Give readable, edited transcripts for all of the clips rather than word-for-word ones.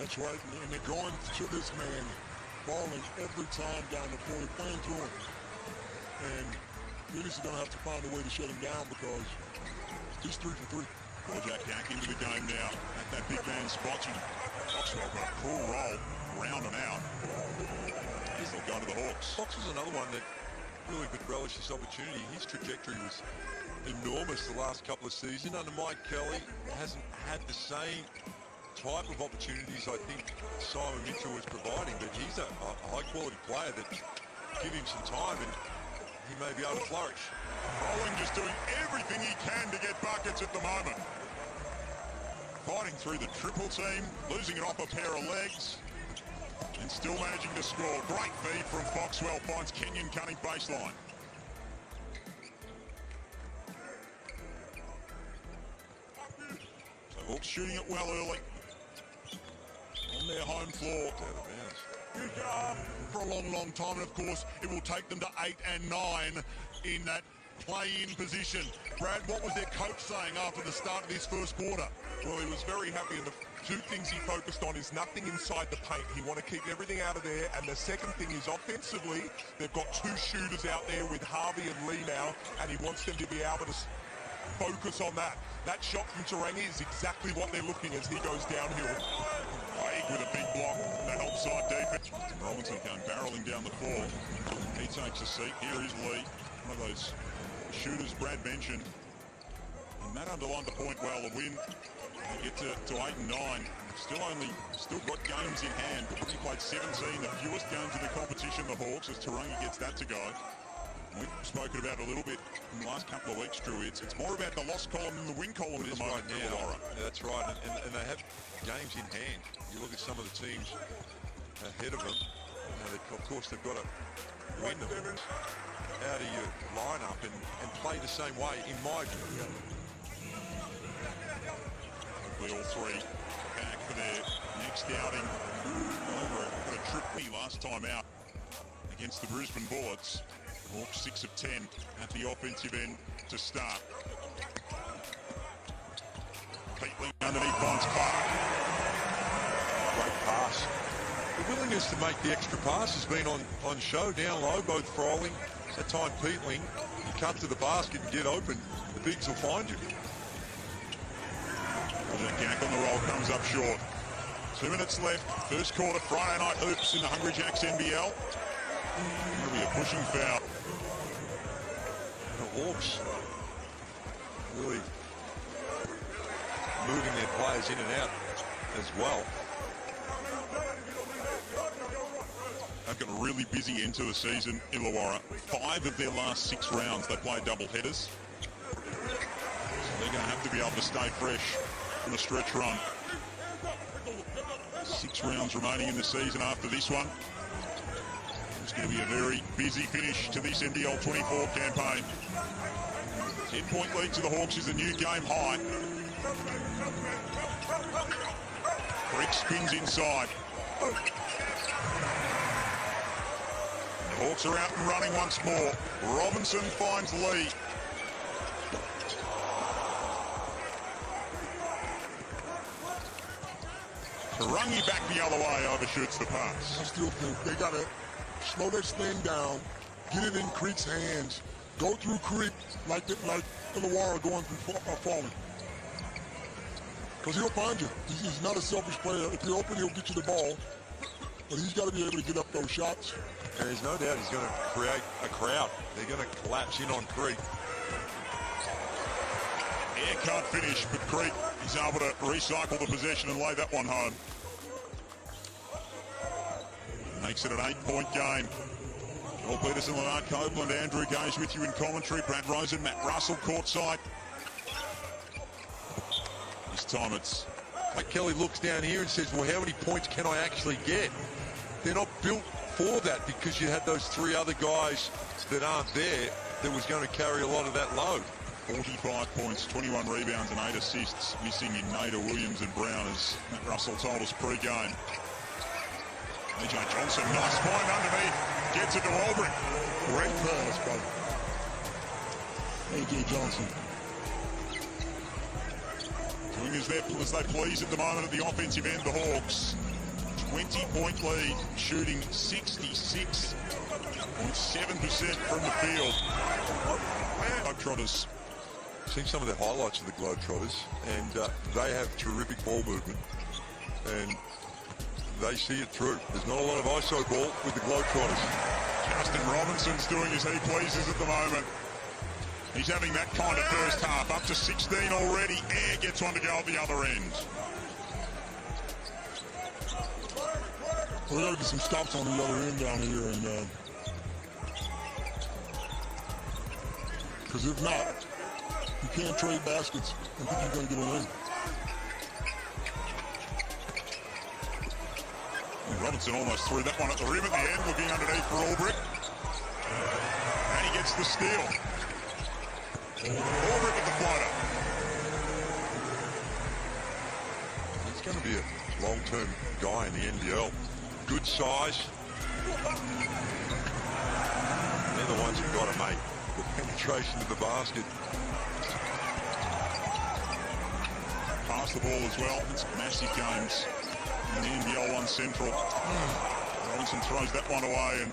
That's right, and they're going to this man, balling every time down the floor, playing to him. And Phoenix is going to have to find a way to shut him down because he's 3 for 3. Jack into the game now at that big man spot. Foxwell got a cool roll, round and out. He'll go to the Hawks. Fox is another one that really could relish this opportunity. His trajectory was enormous the last couple of seasons. Under Mike Kelly, hasn't had the same type of opportunities I think Simon Mitchell was providing, but he's a high-quality player that give him some time and he may be able to flourish. Rowling just doing everything he can to get buckets at the moment. Fighting through the triple team, losing it off a pair of legs, and still managing to score. Great feed from Foxwell, finds Kenyon cutting baseline. So Hawks shooting it well early. On their home floor. For a long time, and of course, it will take them to 8 and 9 in that play-in position. Brad, what was their coach saying after the start of this first quarter? Well, he was very happy, and the two things he focused on is nothing inside the paint. He want to keep everything out of there, and the second thing is offensively, they've got two shooters out there with Harvey and Lee now, and he wants them to be able to focus on that. That shot from Tarangi is exactly what they're looking as he goes downhill. Craig with a big block, that offside defense. Robinson going barreling down the floor. He takes a seat. Here is Lee, one of those shooters Brad mentioned. And that underlined the point well. The win, they get to 8 and 9. Still got games in hand. He played 17, the fewest games in the competition, the Hawks, as Tarangi gets that to go. We've spoken about it a little bit in the last couple of weeks, Drew. It's more about the loss column than the win column at the moment. Right now. That's right, and they have games in hand. You look at some of the teams ahead of them, and of course they've got to win them. How do you line up and play the same way, in my view? Hopefully all three back for their next outing. Over a trip last time out against the Brisbane Bullets. Hawks 6 of 10 at the offensive end to start. Peatling underneath Bonds' cut. Great pass. The willingness to make the extra pass has been on show down low, both Froling, at time Peatling. You cut to the basket and get open, the bigs will find you. Jack on the roll comes up short. 2 minutes left. First quarter, Friday night hoops in the Hungry Jacks NBL. It'll be a pushing foul. The Hawks really moving their players in and out as well. They've got a really busy end to the season in Illawarra. 5 of their last 6 rounds they played double headers. So they're going to have to be able to stay fresh on the stretch run. 6 rounds remaining in the season after this one. It's going to be a very busy finish to this NBL 24 campaign. 10-point lead to the Hawks is a new game high. Crick spins inside. The Hawks are out and running once more. Robinson finds Lee. Tarangi back the other way, overshoots the pass. I still think they got to slow this thing down, get it in Creek's hands, go through Creek like Illawarra going through Falling. Because he'll find you. He's not a selfish player. If you're open, he'll get you the ball. But he's got to be able to get up those shots. And there's no doubt he's going to create a crowd. They're going to collapse in on Creek. Air can't finish, but Creek is able to recycle the possession and lay that one home. Makes it an 8-point game. Joel Peterson, Leonard Copeland, Andrew Gage with you in commentary. Brad Rosen, Matt Russell courtside. This time it's... Like Kelly looks down here and says, well, how many points can I actually get? They're not built for that because you had those 3 other guys that aren't there that was going to carry a lot of that load. 45 points, 21 rebounds and 8 assists missing in Nader, Williams and Brown, as Matt Russell told us pre-game. AJ Johnson, nice find underneath, gets it to Albrecht. Great pass by AJ Johnson. Doing as they please at the moment at the offensive end, the Hawks. 20-point lead, shooting 66.7% from the field. Globetrotters. Seen some of the highlights of the Globetrotters, and they have terrific ball movement, and they see it through. There's not a lot of ISO ball with the Globetrotters. Justin Robinson's doing as he pleases at the moment. He's having that kind of first half, up to 16 already. Air gets one to go at the other end. We got to get some stops on the other end down here, and because if not, you can't trade baskets and think you're going to get a win. Robinson almost threw that one at the rim at the end, looking underneath for Albrecht. And he gets the steal. Albrecht at the floater. He's going to be a long-term guy in the NBL. Good size. They're the ones who've got to make the penetration to the basket. Pass the ball as well. It's massive games in the NBL 1 Central. Robinson throws that one away and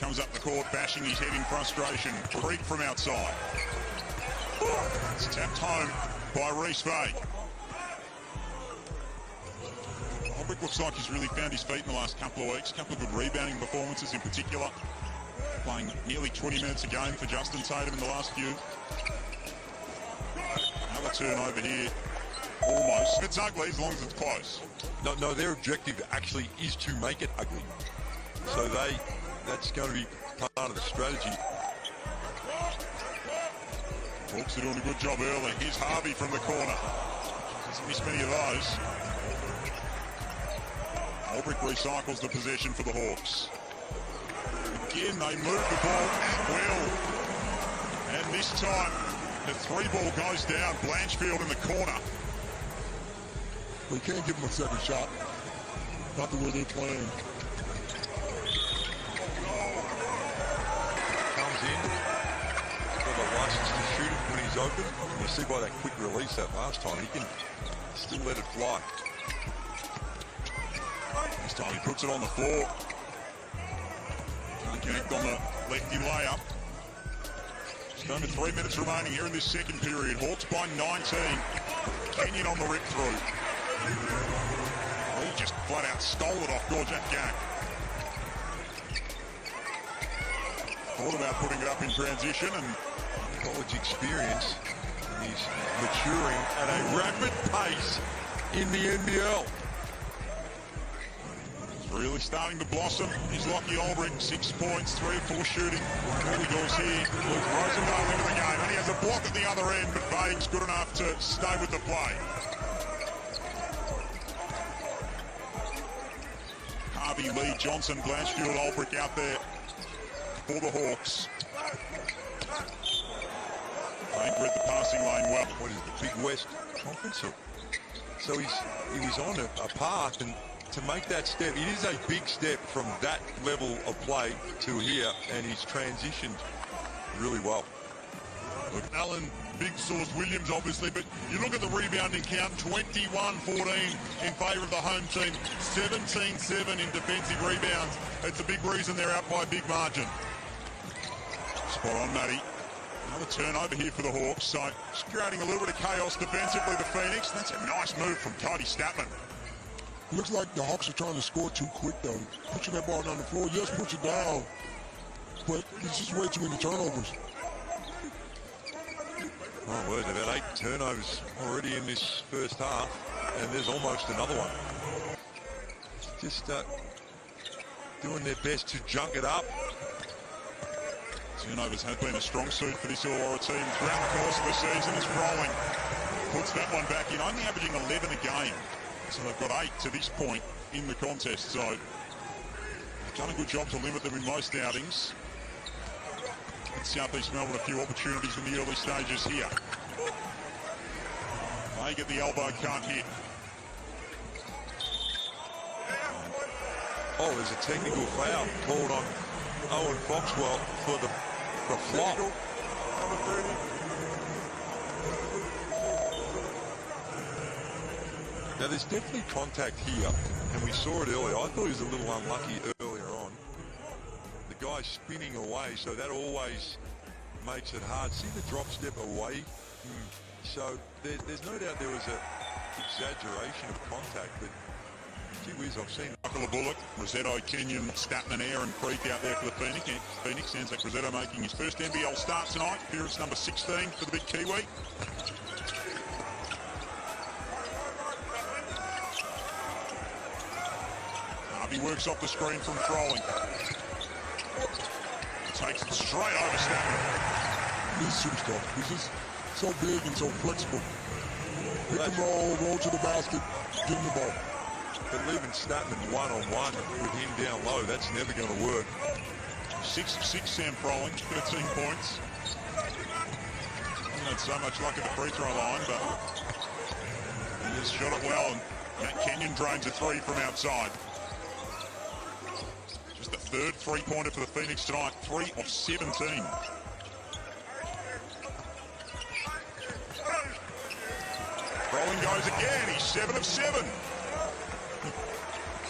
comes up the court, bashing his head in frustration. Creek from outside. It's tapped home by Reece Bay. Albrecht looks like he's really found his feet in the last couple of weeks. A couple of good rebounding performances in particular. Playing nearly 20 minutes a game for Justin Tatum in the last few. Another turnover here. Almost. It's ugly as long as it's close. No, their objective actually is to make it ugly. So that's going to be part of the strategy. Hawks are doing a good job early. Here's Harvey from the corner. Doesn't miss many of those. Albrecht recycles the possession for the Hawks. Again, they move the ball at will. And this time, the 3-ball goes down. Blanchfield in the corner. We can't give them a second shot. Not the way they're playing. Comes in. Got the license to shoot it when he's open. And you see by that quick release that last time, he can still let it fly. This time he puts it on the floor. Can't connect on the lefty layup. Just under 3 minutes remaining here in this second period. Hawks by 19. Kenyon on the rip through. He just flat out stole it off Gorjak Gang. Thought about putting it up in transition and College experience. He's maturing at a rapid pace in the NBL. really starting to blossom is Lockie Albrecht. 6 points, 3 or 4 shooting. Early doors here with Rosendale into the game. And he has a block at the other end, but Vague's good enough to stay with the play. Harvey, Lee, Johnson, Blanchfield, Albrecht out there for the Hawks. Vague read the passing lane well. What is it, the Big West Conference? So he was on a path, and to make that step, it is a big step from that level of play to here, and he's transitioned really well. Look, Allen, big source, Williams obviously, but you look at the rebounding count, 21-14 in favour of the home team, 17-7 in defensive rebounds. It's a big reason they're out by a big margin. Spot on, Matty. Another turnover here for the Hawks, so just creating a little bit of chaos defensively, the Phoenix. That's a nice move from Cody Statman. Looks like the Hawks are trying to score too quick, though. Pushing that ball down the floor, yes, push it down, but it's just way too many turnovers. Oh, word, they've had 8 turnovers already in this first half, and there's almost another one. Just doing their best to junk it up. Turnovers have been a strong suit for this Illawarra team throughout the course of the season. As Froling puts that one back in, only averaging 11 a game. So they've got 8 to this point in the contest. So they've done a good job to limit them in most outings. And South East Melbourne a few opportunities in the early stages here. They get the elbow, can't hit. Oh, there's a technical foul called on Owen Foxwell for the flop. Now there's definitely contact here, and we saw it earlier. I thought he was a little unlucky earlier on. The guy's spinning away, so that always makes it hard. See the drop step away? So there's no doubt there was an exaggeration of contact, but gee whiz, I've seen Buckle a bullet, Rosetto, Kenyon, Statman, Air and Creek out there for the Phoenix. Phoenix sounds like Rosetto making his first NBL start tonight. Appearance number 16 for the big Kiwi. Harvey works off the screen from trolling. Takes it straight over Statman. He's superstar. He's just so big and so flexible. Pick and roll to the basket, give him the ball. But leaving Statman one-on-one with him down low, that's never going to work. 6 of 6, Sam Froling, 13 points. Hasn't had so much luck at the free throw line, but he just shot it well, and Matt Kenyon drains a 3 from outside. Just the third three-pointer for the Phoenix tonight, 3 of 17. Froling goes again, he's 7 of 7.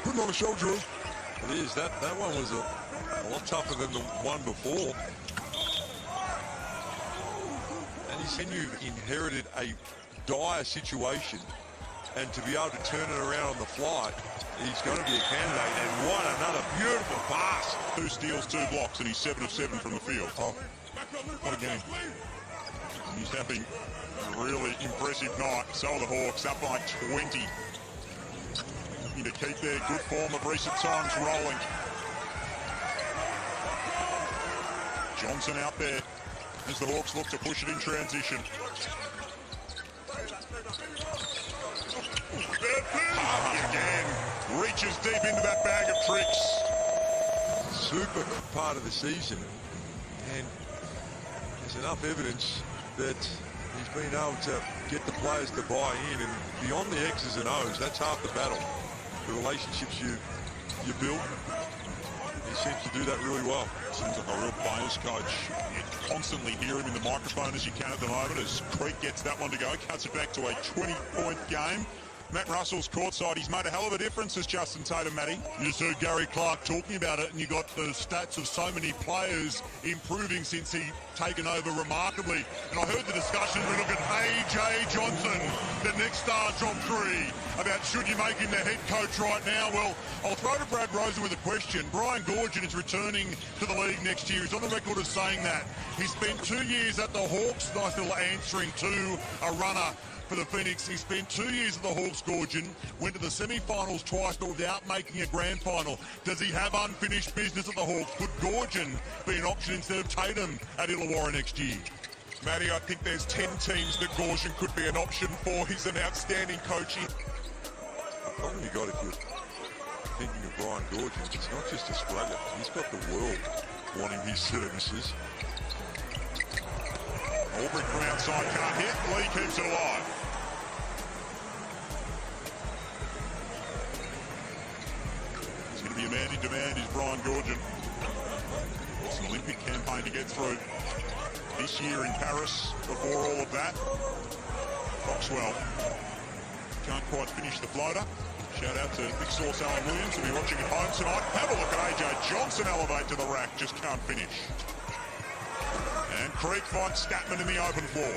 Putting on a show, Drew. It is. That one was a lot tougher than the one before. And he's saying you've inherited a dire situation, and to be able to turn it around on the fly, he's going to be a candidate. And what another beautiful pass. 2 steals, 2 blocks, and he's 7 of 7 from the field. Oh, What a game. He's having a really impressive night. So are the Hawks, up by 20. To keep their good form of recent times rolling. Johnson out there as the Hawks look to push it in transition. Harvey again reaches deep into that bag of tricks. Super part of the season, and there's enough evidence that he's been able to get the players to buy in, and beyond the X's and O's, that's half the battle. The relationships you build, he seems to do that really well. Seems like a real players coach. You constantly hear him in the microphone as you can at the moment as Creek gets that one to go, cuts it back to a 20-point game. Matt Russell's courtside. He's made a hell of a difference as Justin Tatum, Matty. You just heard Gary Clark talking about it, and you got the stats of so many players improving since he taken over remarkably. And I heard the discussion, we look at A.J. Johnson, the next star top 3, about should you make him the head coach right now? Well, I'll throw to Brad Rosen with a question. Brian Goorjian is returning to the league next year. He's on the record as saying that. He spent 2 years at the Hawks, nice little answering to a runner for the Phoenix. He spent 2 years at the Hawks, Goorjian, went to the semi-finals twice, but without making a grand final. Does he have unfinished business at the Hawks? Could Goorjian be an option instead of Tatum at Illawarra next year? Matty, I think there's 10 teams that Goorjian could be an option for. He's an outstanding coach. The problem you got if you're thinking of Brian Goorjian, it's not just Australia. He's got the world wanting his services. Albrecht from outside can't hit. Lee keeps it alive. He's going to be a man in demand is Brian Goorjian. It's an Olympic campaign to get through. This year in Paris, before all of that, Foxwell can't quite finish the floater. Shout out to Big Source Alan Williams, who'll be watching at home tonight. Have a look at AJ Johnson elevate to the rack, just can't finish. And Creek finds Statman in the open floor.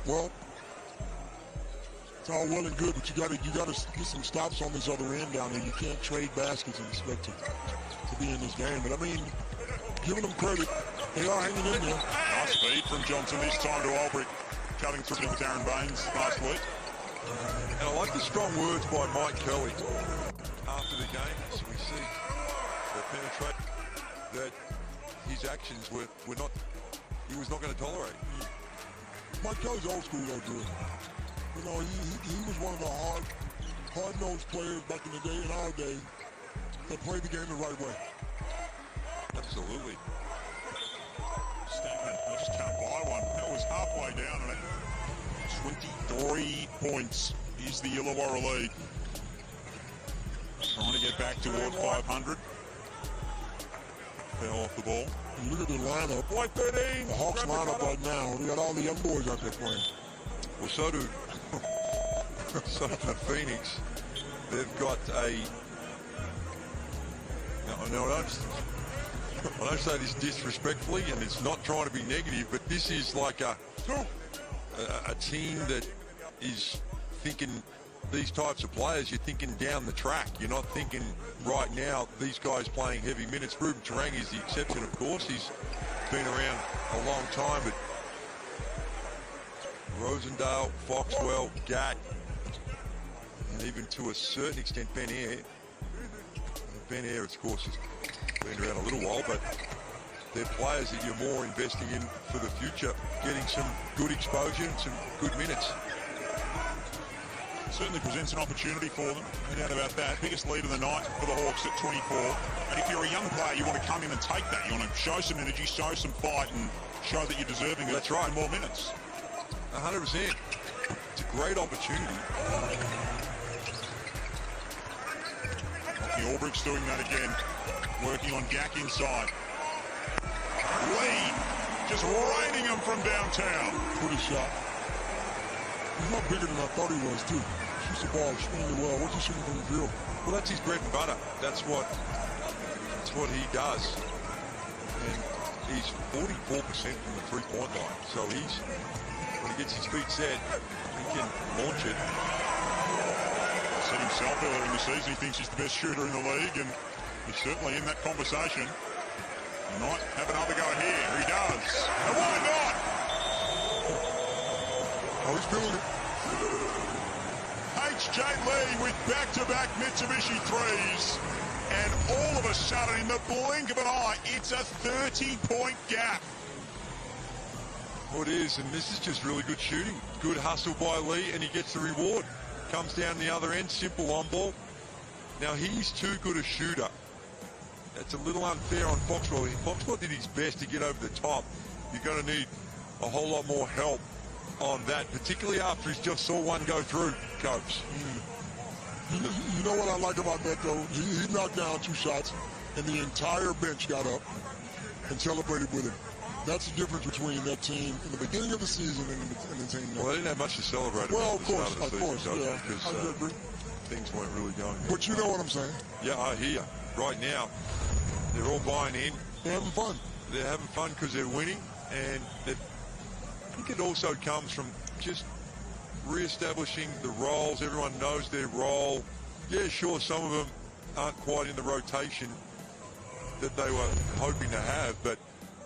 well, it's all well and good, but you gotta get some stops on this other end down there. You can't trade baskets and expect to be in this game. But I mean, giving them credit, they are hanging in there. Nice speed from Johnson this time to Albrecht, cutting through with Darren Baines last week. And I like the strong words by Mike Kelly after the game. So we see the penetration that his actions were not, he was not going to tolerate. Mike Kelly's old school though, Drew. You know, he was one of the hard-nosed players back in the day, in our day, that played the game the right way. Absolutely. Statman, they just can't buy one. That was halfway down and 23 points is the Illawarra lead. Trying to get back toward 500. Foul off the ball. And look at the lineup. White 13. The Hawks lineup right now. We got all the young boys out there playing. Well, so do Phoenix. They've got a... Now, I don't say this disrespectfully, and it's not trying to be negative, but this is like a team that is thinking these types of players, you're thinking down the track. You're not thinking right now, these guys playing heavy minutes. Ruben Tarang is the exception, of course. He's been around a long time, but Rosendale, Foxwell, Gatt, and even to a certain extent Ben Air. Ben Air, of course, has been around a little while, but they're players that you're more investing in for the future, getting some good exposure and some good minutes. Certainly presents an opportunity for them, no doubt about that. Biggest lead of the night for the Hawks at 24. And if you're a young player, you want to come in and take that. You want to show some energy, show some fight, and show that you're deserving of more minutes. 100%. It's a great opportunity. Albrecht's doing that again, working on Gack inside. Lee just raining him from downtown. Pretty shot. He's not bigger than I thought he was, too. Shoots the ball extremely well. What's he shooting from the field? Well, that's his bread and butter. That's what he does. And he's 44% from the three-point line. So when he gets his feet set, he can launch it. Said himself earlier in the season, he thinks he's the best shooter in the league, and he's certainly in that conversation. He might have another go here. He does. And why not? Oh, he's feeling it. H.J. Lee with back-to-back Mitsubishi threes. And all of a sudden, in the blink of an eye, it's a 30-point gap. Well, it is, and this is just really good shooting. Good hustle by Lee, and he gets the reward. Comes down the other end, simple on ball. Now, he's too good a shooter. That's a little unfair on Foxwell. Foxwell did his best to get over the top. You're going to need a whole lot more help on that, particularly after he's just saw one go through, Coach. You know what I like about that, though? He knocked down 2 shots, and the entire bench got up and celebrated with him. That's the difference between that team in the beginning of the season and the team now. Well, they didn't have much to celebrate. Well, of course, yeah. Because I agree. things weren't really going good. But you know what I'm saying? Yeah, I hear. Right now, they're all buying in. They're having fun. They're having fun because they're winning, and I think it also comes from just re-establishing the roles. Everyone knows their role. Yeah, sure, some of them aren't quite in the rotation that they were hoping to have, but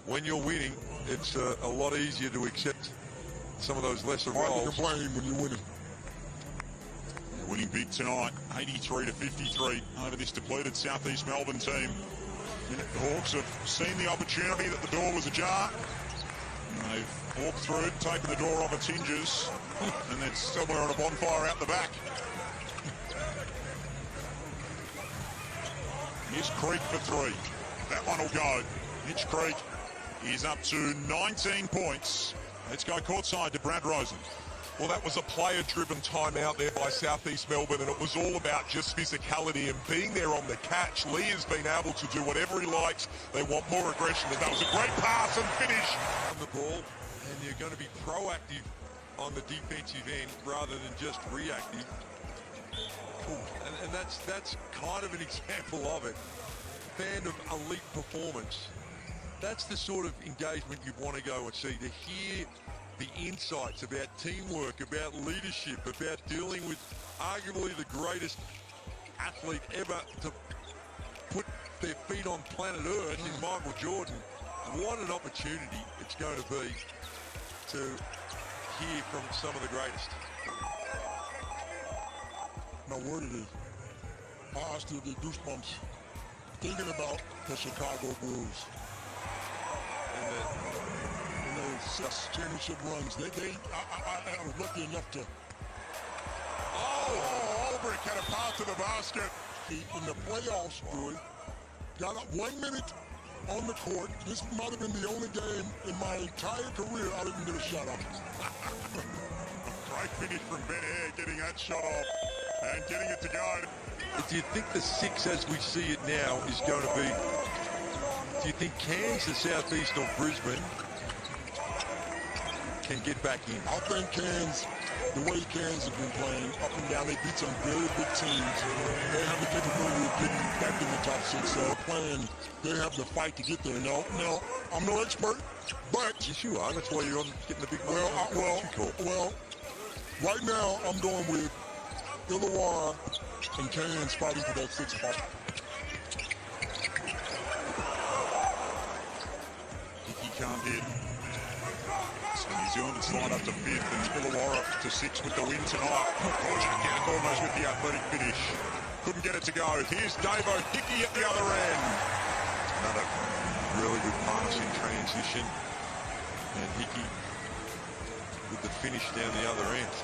when you're winning, it's a lot easier to accept some of those lesser roles. Hard to complain when you're winning. They're winning big tonight, 83-53 over this depleted Southeast Melbourne team. The Hawks have seen the opportunity that the door was ajar. They've walked through it, taken the door off its hinges, and it's somewhere on a bonfire out the back. Here's Creek for 3. That one will go. Mitch Creek is up to 19 points. Let's go courtside to Brad Rosen. Well, that was a player-driven timeout there by Southeast Melbourne, and it was all about just physicality and being there on the catch. Lee has been able to do whatever he likes. They want more aggression, and that was a great pass and finish. On the ball, and you're going to be proactive on the defensive end rather than just reactive. And that's kind of an example of it. Fan of elite performance. That's the sort of engagement you want to go and see, to hear the insights about teamwork, about leadership, about dealing with arguably the greatest athlete ever to put their feet on planet Earth in Michael Jordan. What an opportunity it's going to be to hear from some of the greatest. No word it is. I still get goosebumps thinking about the Chicago Bulls. And those championship runs. I was lucky enough to. Oh, Albrecht had a pass to the basket. In the playoffs, Drew, got 1 minute on the court. This might have been the only game in my entire career I didn't get a shot off. Great finish from Ben Air, getting that shot off and getting it to go. Do you think the 6 as we see it now is going to be Do you think Cairns, the southeast of Brisbane, can get back in? I think Cairns, the way Cairns have been playing up and down, they beat some very big teams. They have the capability of getting back in the top six. So playing, they have the fight to get there. No, I'm no expert, but Yes, you are. That's why you're on getting the big money. well, right now I'm going with Illawarra and Cairns fighting for that sixth spot. Hickey can't hit. So New Zealand slide up to fifth and Illawarra to sixth with the win tonight. Jack almost with the athletic finish. Couldn't get it to go. Here's Davo Hickey at the other end. Another really good pass in transition. And Hickey with the finish down the other end.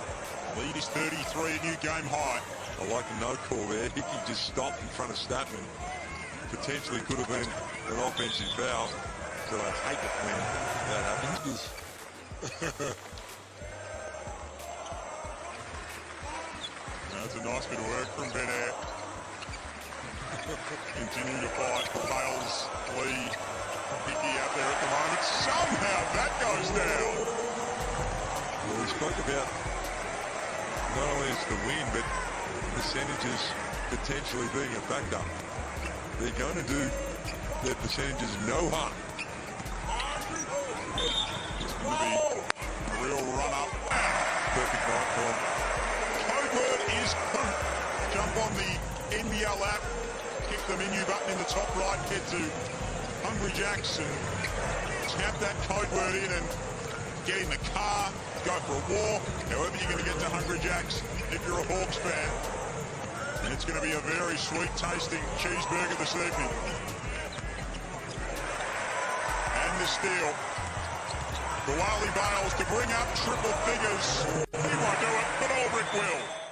Lead is 33, a new game high. I like the no call there. Hickey just stopped in front of Stafford. Potentially could have been an offensive foul. So I hate it when that happens. That's a nice bit of work from Ben Air. Continuing to fight for Bales, Lee, Hickey out there at the moment. Somehow that goes down. Well, we spoke about not only it's the win, but percentages potentially being a factor. They're going to do their percentages no harm. It's going to be a real run-up. Perfect night for them. Code word is poop. Jump on the NBL app, click the menu button in the top right, head to Hungry Jacks and tap that code word in and get in the car, go for a walk, however you're going to get to Hungry Jacks if you're a Hawks fan. And it's going to be a very sweet tasting cheeseburger this evening. And the steal. Wally Bales to bring up triple figures. He won't do it, but Aldrich will.